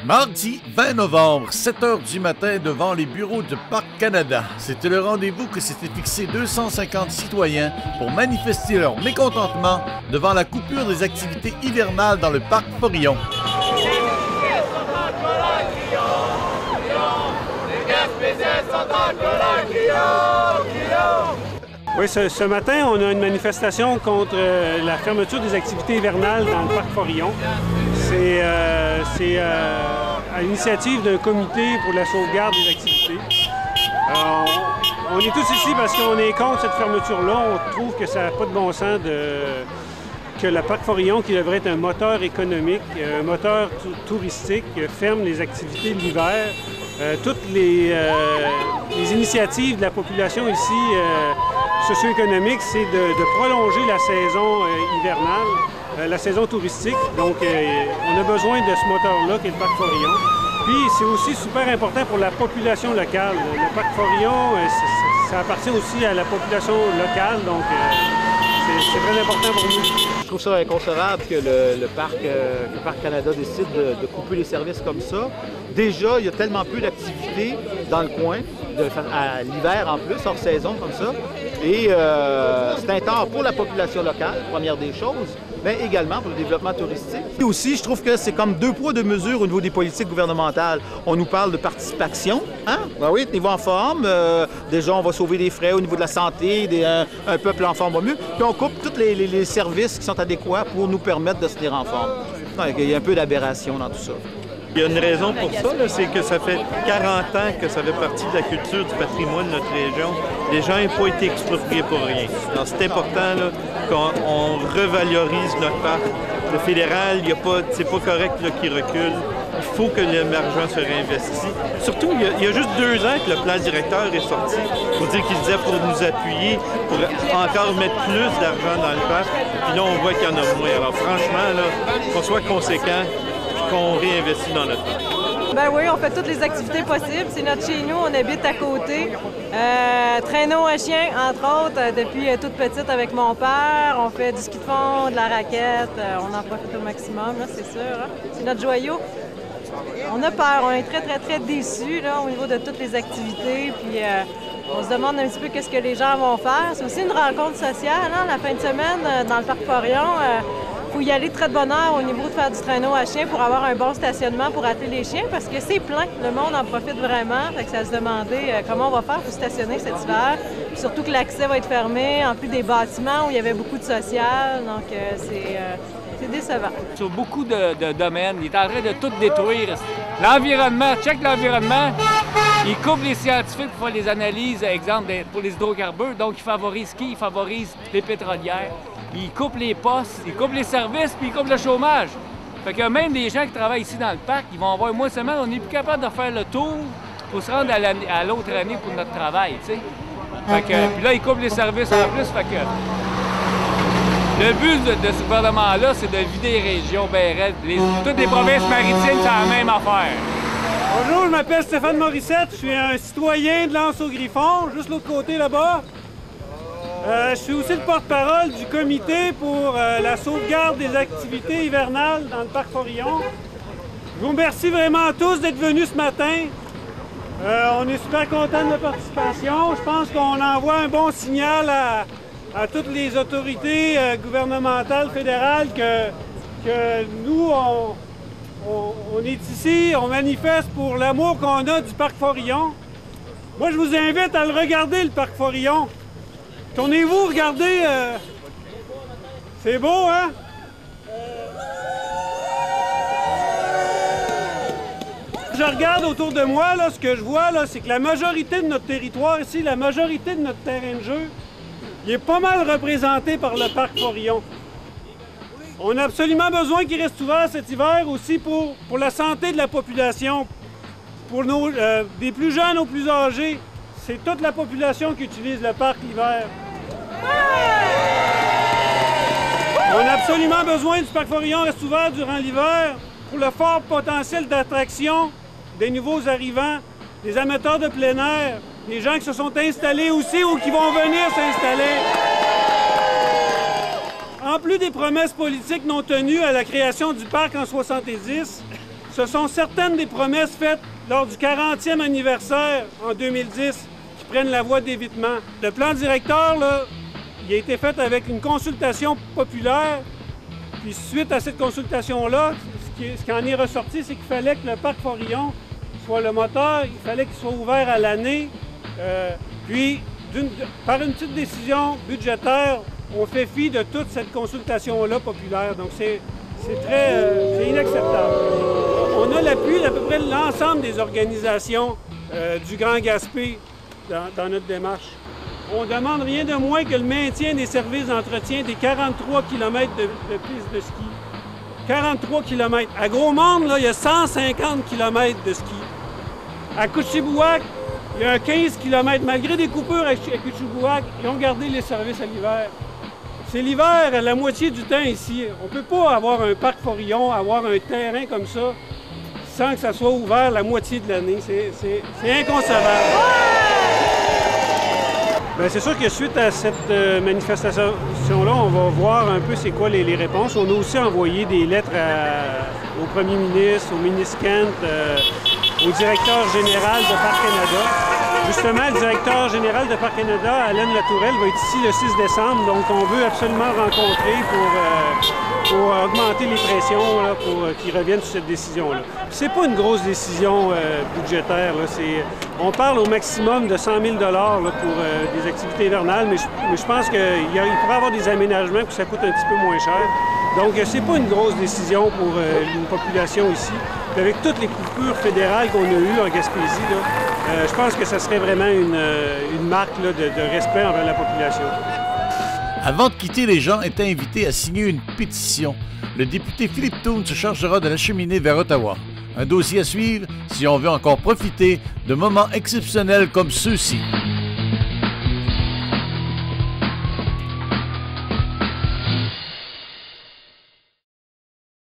Mardi 20 novembre, 7 h du matin, devant les bureaux de Parc Canada. C'était le rendez-vous que s'étaient fixé 250 citoyens pour manifester leur mécontentement devant la coupure des activités hivernales dans le Parc Forillon. Oui, ce matin, on a une manifestation contre la fermeture des activités hivernales dans le Parc Forillon. C'est à l'initiative d'un comité pour la sauvegarde des activités. On est tous ici parce qu'on est contre cette fermeture-là. On trouve que ça n'a pas de bon sens que le Parc Forillon, qui devrait être un moteur économique, un moteur touristique, ferme les activités de l'hiver. Toutes les initiatives de la population ici socio-économique, c'est de prolonger la saison hivernale, la saison touristique. Donc, on a besoin de ce moteur-là, qui est le Parc Forillon. Puis, c'est aussi super important pour la population locale. Le Parc Forillon, ça appartient aussi à la population locale, donc c'est très important pour nous. Je trouve ça inconcevable que le Parc Canada décide de couper les services comme ça. Déjà, il y a tellement peu d'activités dans le coin, à l'hiver en plus, hors saison comme ça. Et c'est un tort pour la population locale, première des choses, mais également pour le développement touristique. Et aussi, je trouve que c'est comme deux poids, deux mesures au niveau des politiques gouvernementales. On nous parle de participation, hein? Ben oui, tenez-vous en forme. Déjà, on va sauver des frais au niveau de la santé, un peuple en forme va mieux. Puis on coupe tous les services qui sont adéquats pour nous permettre de se tenir en forme. Il y a un peu d'aberration dans tout ça. Il y a une raison pour ça, c'est que ça fait 40 ans que ça fait partie de la culture, du patrimoine de notre région. Les gens n'ont pas été expropriés pour rien. Donc c'est important qu'on revalorise notre parc. Le fédéral, c'est pas correct qu'il recule. Il faut que l'argent se réinvestisse. Surtout, il y a juste 2 ans que le plan directeur est sorti pour dire qu'il disait pour nous appuyer, pour encore mettre plus d'argent dans le parc. Puis là, on voit qu'il y en a moins. Alors franchement, qu'on soit conséquent, qu'on réinvestit dans notre parc. Ben oui, on fait toutes les activités possibles. C'est notre chez nous, on habite à côté. Traîneau à chien, entre autres, depuis toute petite avec mon père. On fait du ski de fond, de la raquette. On en profite au maximum, là, c'est sûr. Hein? C'est notre joyau. On a peur, on est très, très, très déçus là, au niveau de toutes les activités. Puis on se demande un petit peu qu'est-ce que les gens vont faire. C'est aussi une rencontre sociale, hein, la fin de semaine dans le Parc Forillon. Il faut y aller très de bonne heure au niveau de faire du traîneau à chien pour avoir un bon stationnement pour atteler les chiens parce que c'est plein. Le monde en profite vraiment. Fait que ça se demandait comment on va faire pour stationner cet hiver. Puis surtout que l'accès va être fermé, en plus des bâtiments où il y avait beaucoup de social. Donc c'est décevant. Sur beaucoup de domaines, il est en train de tout détruire. L'environnement, check l'environnement. Il coupe les scientifiques pour faire les analyses, exemple, pour les hydrocarbures. Donc, il favorise qui? Il favorise les pétrolières. Il coupe les postes, il coupe les services, puis il coupe le chômage. Fait que même les gens qui travaillent ici dans le parc, ils vont avoir un mois de semaine, on n'est plus capable de faire le tour pour se rendre à l'autre année pour notre travail, tu sais. Fait que, puis là, ils coupent les services en plus, fait que... Le but de ce gouvernement-là, c'est de vider les régions bien raides. Toutes les provinces maritimes, c'est la même affaire. Bonjour, je m'appelle Stéphane Morissette, je suis un citoyen de l'Anse-au-Griffon, juste l'autre côté là-bas. Je suis aussi le porte-parole du comité pour la sauvegarde des activités hivernales dans le Parc Forillon. Je vous remercie vraiment tous d'être venus ce matin. On est super contents de la participation. Je pense qu'on envoie un bon signal à toutes les autorités gouvernementales fédérales que nous, on est ici, on manifeste pour l'amour qu'on a du Parc Forillon. Moi, je vous invite à le regarder, le Parc Forillon. Tournez-vous, regardez. C'est beau, hein? Je regarde autour de moi, là, ce que je vois, là, c'est que la majorité de notre territoire ici, la majorité de notre terrain de jeu, il est pas mal représenté par le Parc Forillon. On a absolument besoin qu'il reste ouvert cet hiver aussi pour la santé de la population, pour des plus jeunes aux plus âgés. C'est toute la population qui utilise le parc l'hiver. On a absolument besoin du Parc Forillon reste ouvert durant l'hiver pour le fort potentiel d'attraction des nouveaux arrivants, des amateurs de plein air, des gens qui se sont installés aussi ou qui vont venir s'installer. En plus des promesses politiques non tenues à la création du parc en 70, Ce sont certaines des promesses faites lors du 40e anniversaire en 2010 qui prennent la voie d'évitement. Le plan directeur, là, il a été fait avec une consultation populaire. Puis suite à cette consultation-là, ce qui en est ressorti, c'est qu'il fallait que le parc Forillon soit le moteur, il fallait qu'il soit ouvert à l'année. Puis, par une petite décision budgétaire, on fait fi de toute cette consultation-là populaire. Donc, c'est inacceptable. On a l'appui d'à peu près l'ensemble des organisations du Grand Gaspé dans notre démarche. On ne demande rien de moins que le maintien des services d'entretien des 43 km de pistes de ski. 43 km. À Gros-Monde, là, il y a 150 km de ski. À Couchibouac, il y a 15 km. Malgré des coupures à Couchibouac, ils ont gardé les services à l'hiver. C'est l'hiver à la moitié du temps ici. On ne peut pas avoir un parc Forillon, avoir un terrain comme ça, sans que ça soit ouvert la moitié de l'année. C'est inconcevable. Bien, c'est sûr que suite à cette manifestation-là, on va voir un peu c'est quoi les réponses. On a aussi envoyé des lettres au premier ministre, au ministre Kent, au directeur général de Parc Canada. Justement, le directeur général de Parc Canada, Alain Latourelle, va être ici le 6 décembre. Donc, on veut absolument rencontrer pour augmenter les pressions là, pour qu'ils reviennent sur cette décision-là. C'est pas une grosse décision budgétaire. Là. On parle au maximum de 100 000 là, pour des activités hivernales, mais je pense qu'il pourrait y avoir des aménagements et que ça coûte un petit peu moins cher. Donc, c'est pas une grosse décision pour une population ici. Puis avec toutes les coupures fédérales qu'on a eues en Gaspésie, là, je pense que ça serait vraiment une marque là, de respect envers la population. Avant de quitter, les gens étaient invités à signer une pétition. Le député Philippe Toone se chargera de l'acheminer vers Ottawa. Un dossier à suivre si on veut encore profiter de moments exceptionnels comme ceux-ci.